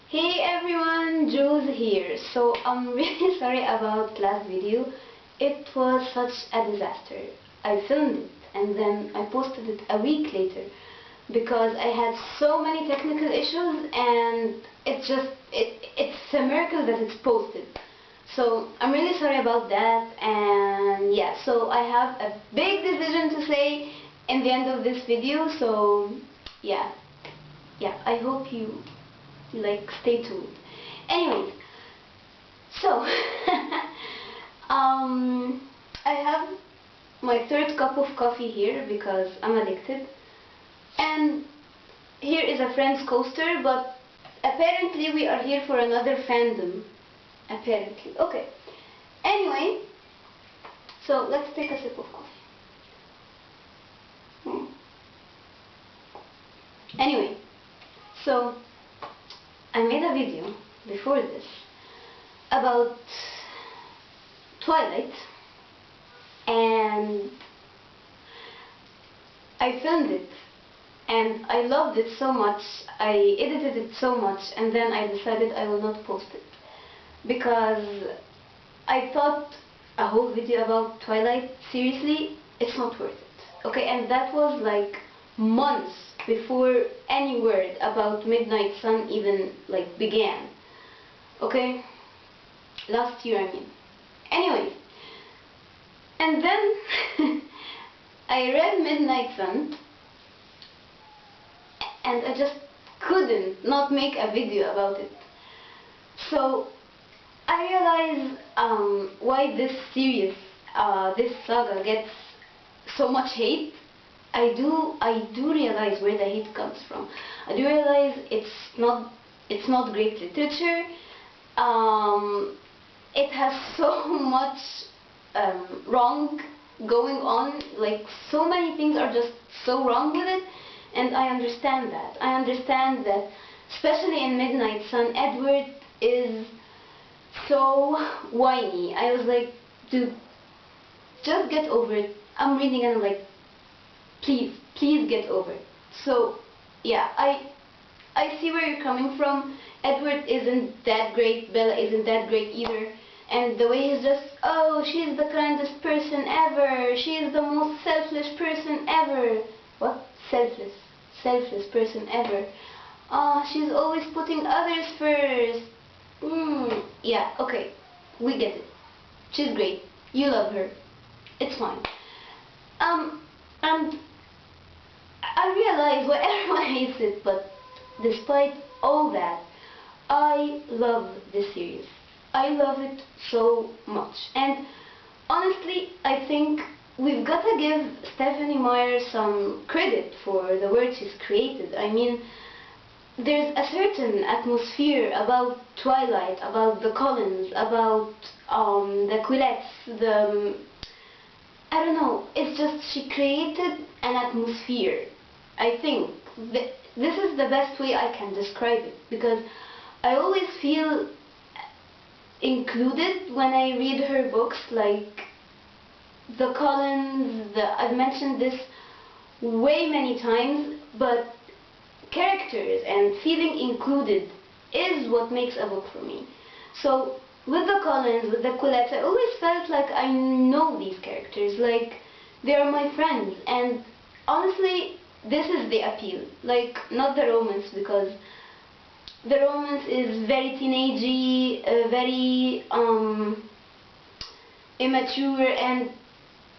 Hey everyone, Jules here. So I'm really sorry about last video. It was such a disaster. I filmed it and then I posted it a week later because I had so many technical issues and it's a miracle that it's posted. So I'm really sorry about that, and yeah, so I have a big decision to say in the end of this video, so yeah, I hope you stay tuned. Anyways, so I have my third cup of coffee here because I'm addicted, and here is a friend's coaster, but apparently we are here for another fandom. Apparently. Okay. Anyway, so let's take a sip of coffee. Anyway, so I made a video before this about Twilight, and I filmed it and I loved it so much, I edited it so much, and then I decided I will not post it because I thought a whole video about Twilight, seriously, it's not worth it. Okay, and that was like months before any word about Midnight Sun even began. Okay, last year I mean. Anyway, and then I read Midnight Sun and I just couldn't not make a video about it. So I realize why this series, this saga gets so much hate. I do realize where the hate comes from. I do realize it's not great literature. It has so much wrong going on. Like, so many things are just so wrong with it, and I understand that. I understand that, especially in Midnight Sun, Edward is so whiny. I was like, dude, just get over it. I'm reading and I'm like, please get over it. So yeah, I see where you're coming from. Edward isn't that great, Bella isn't that great either, and the way he's just, oh, she's the kindest person ever, she's the most selfless person ever. What? Selfless person ever. She's always putting others first. Yeah, okay, we get it. She's great. You love her. It's fine. And I realize why everyone hates it, but despite all that, I love this series. I love it so much. And honestly, I think we've got to give Stephenie Meyer some credit for the work she's created. I mean, there's a certain atmosphere about Twilight, about the Collins, about the Quillettes, I don't know, it's just she created an atmosphere. I think this is the best way I can describe it, because I always feel included when I read her books, like the Collins, I've mentioned this way many times, but characters and feeling included is what makes a book for me. So with the Collins, with the Quillettes, I always felt like I know these characters, like they are my friends, and honestly this is the appeal, like not the romance, because the romance is very teenagey, very immature, and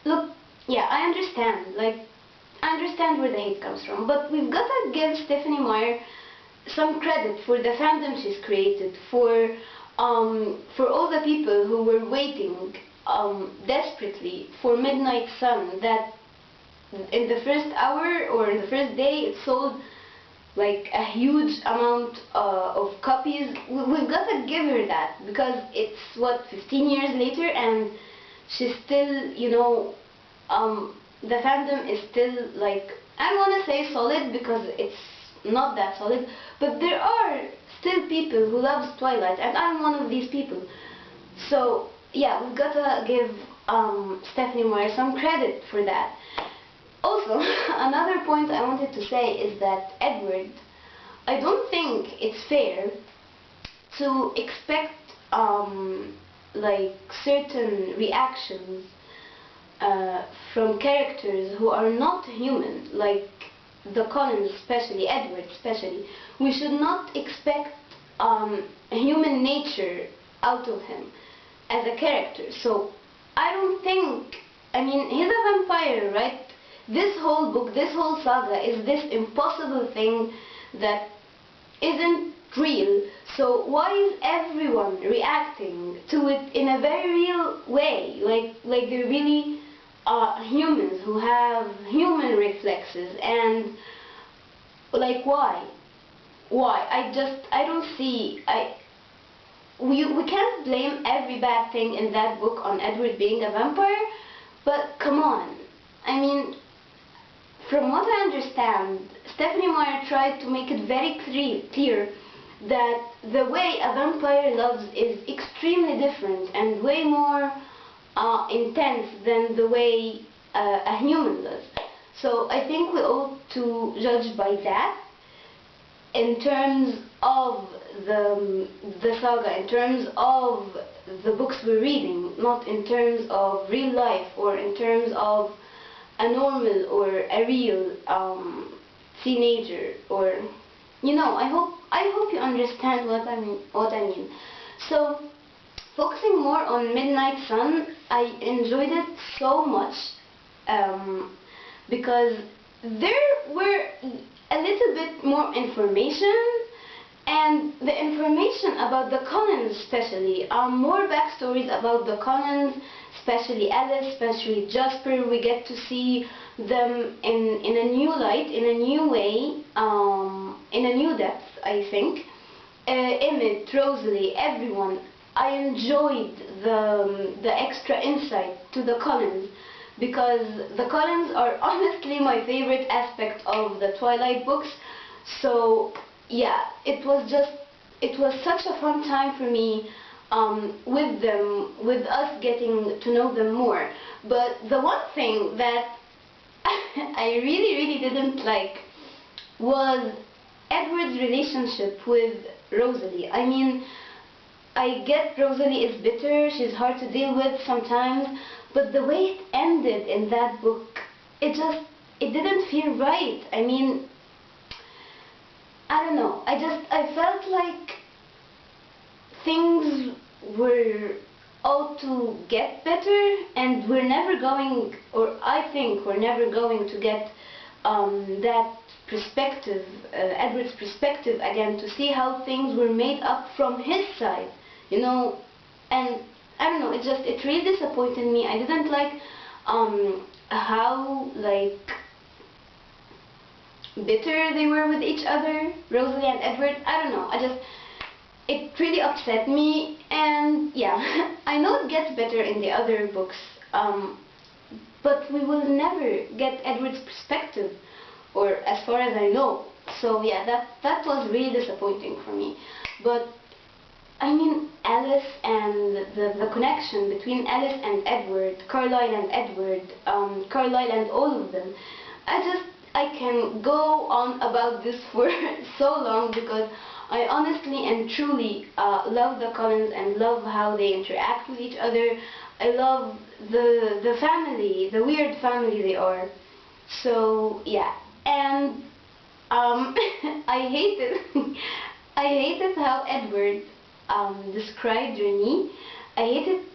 look, yeah, I understand, I understand where the hate comes from, but we've got to give Stephenie Meyer some credit for the fandom she's created, for all the people who were waiting desperately for Midnight Sun, that in the first hour or in the first day it sold like a huge amount of copies. We've got to give her that, because it's, what, 15 years later and she's still, you know, the fandom is still, like, I want to say solid because it's not that solid, but there are still people who loves Twilight, and I'm one of these people. So yeah, we've got to give Stephenie Meyer some credit for that. Also, another point I wanted to say is that Edward, I don't think it's fair to expect like certain reactions from characters who are not human, like the Collins, especially Edward, especially. We should not expect human nature out of him as a character. So I don't think, I mean, he's a vampire, right? This whole book, this whole saga is this impossible thing that isn't real. So why is everyone reacting to it in a very real way? Like they're really humans who have human reflexes, and like why? Why? I don't see. We can't blame every bad thing in that book on Edward being a vampire, but come on. I mean, from what I understand, Stephanie Meyer tried to make it very clear that the way a vampire loves is extremely different and way more intense than the way a human does. So I think we ought to judge by that in terms of the saga, in terms of the books we're reading, not in terms of real life or in terms of a normal or a real teenager, or I hope you understand what I mean. So focusing more on Midnight Sun, I enjoyed it so much because there were a little bit more information, and the information about the Collins especially, more backstories about the Collins, especially Alice, especially Jasper. We get to see them in a new light, in a new way, in a new depth, I think. Emmett, Rosalie, everyone. I enjoyed the extra insight to the Collins, because the Collins are honestly my favorite aspect of the Twilight books. So yeah, it was such a fun time for me with them, with us getting to know them more. But the one thing that I really didn't like was Edward's relationship with Rosalie. I mean, I get Rosalie is bitter, she's hard to deal with sometimes, but the way it ended in that book, it didn't feel right. I mean, I don't know, I felt like things were ought to get better, and we're never going, or I think we're never going to get that perspective, Edward's perspective again, to see how things were made up from his side, and I don't know, it really disappointed me. I didn't like how like bitter they were with each other, Rosalie and Edward. I don't know, it really upset me, and yeah, I know it gets better in the other books, but we will never get Edward's perspective, or as far as I know. So yeah, that was really disappointing for me. But I mean, Alice and the connection between Alice and Edward, Carlisle and Edward, Carlisle and all of them, I can go on about this for so long, because I honestly and truly love the Collins and love how they interact with each other. I love the family, the weird family they are. So yeah, and I hated how Edward described Renée. I hated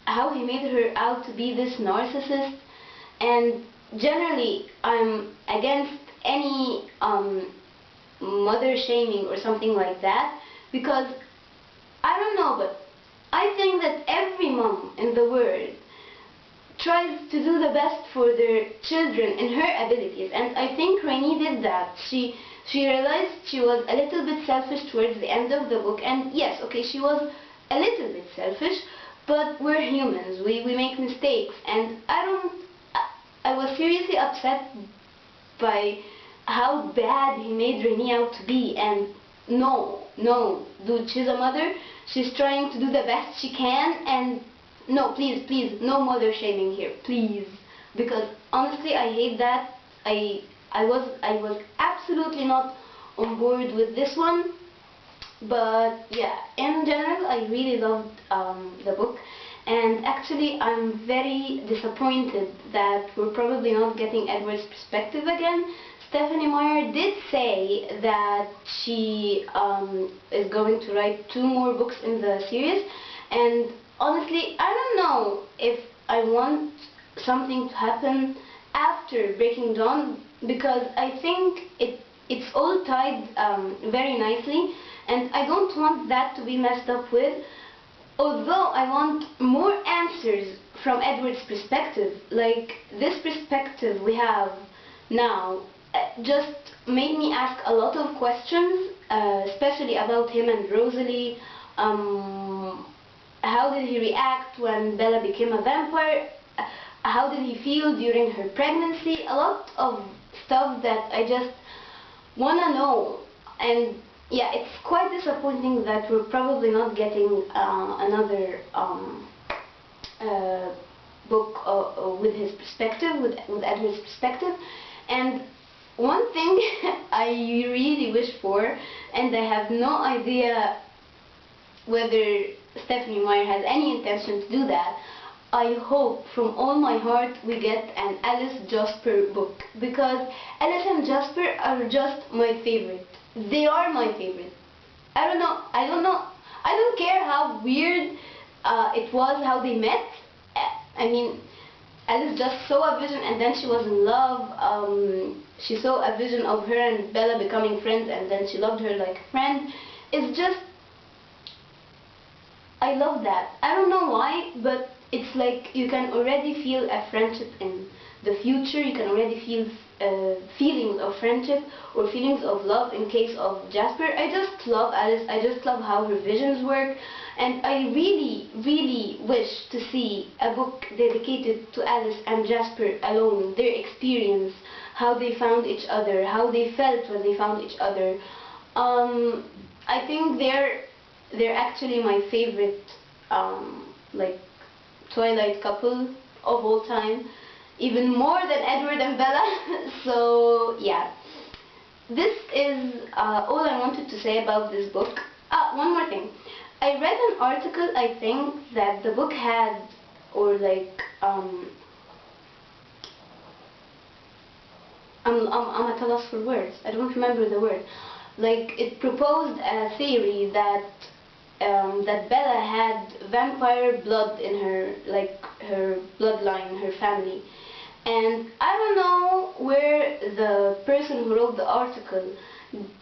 how he made her out to be this narcissist, and generally I'm against any mother shaming or something like that, because I don't know, but I think that every mom in the world tries to do the best for their children in her abilities, and I think Renée did that. She realized she was a little bit selfish towards the end of the book, and yes, okay, she was a little bit selfish, but we're humans, we make mistakes, and I was seriously upset by how bad he made Renée out to be. And no, dude, she's a mother, she's trying to do the best she can, and no, please, no mother shaming here, please, because honestly I hate that. I was absolutely not on board with this one. But yeah, in general, I really loved the book, and actually, I'm very disappointed that we're probably not getting Edward's perspective again. Stephanie Meyer did say that she is going to write 2 more books in the series, and honestly, I don't know if I want something to happen after Breaking Dawn, because I think it's all tied very nicely, and I don't want that to be messed up with. Although I want more answers from Edward's perspective, like this perspective we have now just made me ask a lot of questions, especially about him and Rosalie. How did he react when Bella became a vampire? How did he feel during her pregnancy? A lot of stuff that I just wanna know. And yeah, it's quite disappointing that we're probably not getting another book with his perspective, with Edward's perspective. And one thing I really wish for, and I have no idea whether Stephanie Meyer has any intention to do that, I hope from all my heart we get an Alice Jasper book, because Alice and Jasper are just my favorite. They are my favorite. I don't know, I don't care how weird it was how they met. I mean, Alice just saw a vision and then she was in love. She saw a vision of her and Bella becoming friends, and then she loved her like a friend. It's just, I love that. I don't know why, but it's like you can already feel a friendship in the future. You can already feel feelings of friendship or feelings of love in case of Jasper. I just love Alice. I just love how her visions work. And I really, really wish to see a book dedicated to Alice and Jasper alone, their experience, how they found each other, how they felt when they found each other. I think they're actually my favorite like Twilight couple of all time, even more than Edward and Bella. So yeah, this is all I wanted to say about this book. One more thing. I read an article, I think, that the book had, or like, I'm at a loss for words. I don't remember the word. Like, it proposed a theory that that Bella had vampire blood in her, like her bloodline, her family. And I don't know where the person who wrote the article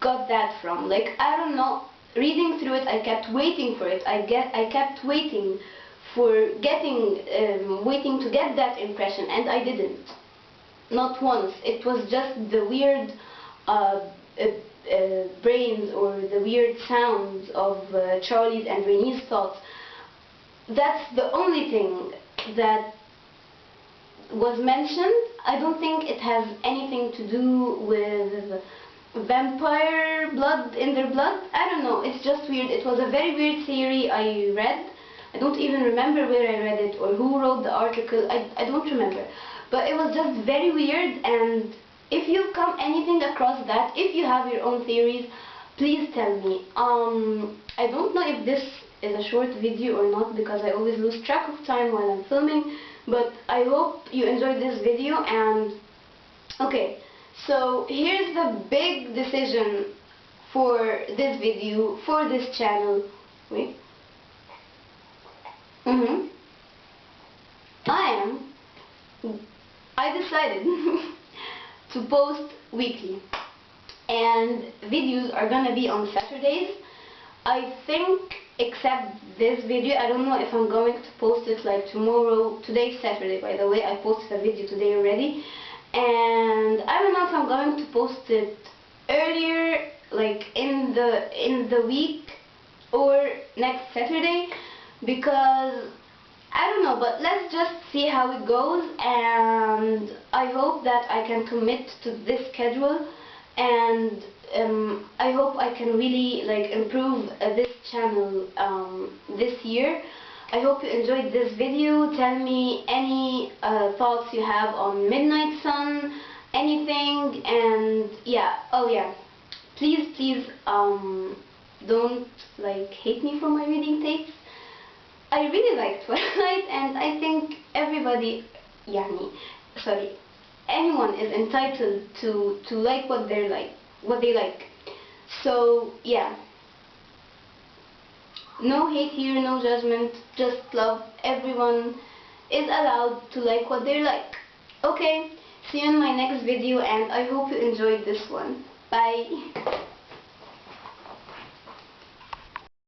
got that from. Like, I don't know. Reading through it, I kept waiting for it. I kept waiting for waiting to get that impression, and I didn't. Not once. It was just the weird brains or the weird sounds of Charlie's and Renee's thoughts. That's the only thing that was mentioned. I don't think it has anything to do with vampire blood in their blood. I don't know, it's just weird. It was a very weird theory I read. I don't even remember where I read it or who wrote the article. I don't remember. But it was just very weird, and if you've come anything across that, if you have your own theories, please tell me. I don't know if this is a short video or not, because I always lose track of time while I'm filming, but I hope you enjoyed this video. And okay, so here's the big decision for this video, for this channel. Wait. I decided to post weekly, and videos are gonna be on Saturdays. I think, except this video, I don't know if I'm going to post it like tomorrow. Today's Saturday, by the way. I posted a video today already, and I don't know if I'm going to post it earlier, like in the week, or next Saturday, because I don't know, but let's just see how it goes. And I hope that I can commit to this schedule, and I hope I can really like improve this channel this year. I hope you enjoyed this video. Tell me any thoughts you have on Midnight Sun, anything. And yeah, oh yeah, please don't like hate me for my reading tastes. I really like Twilight, and I think everybody, yani, sorry, anyone is entitled to like what they like. So yeah, no hate here, no judgment, just love. Everyone is allowed to like what they like. Okay, see you in my next video, and I hope you enjoyed this one. Bye.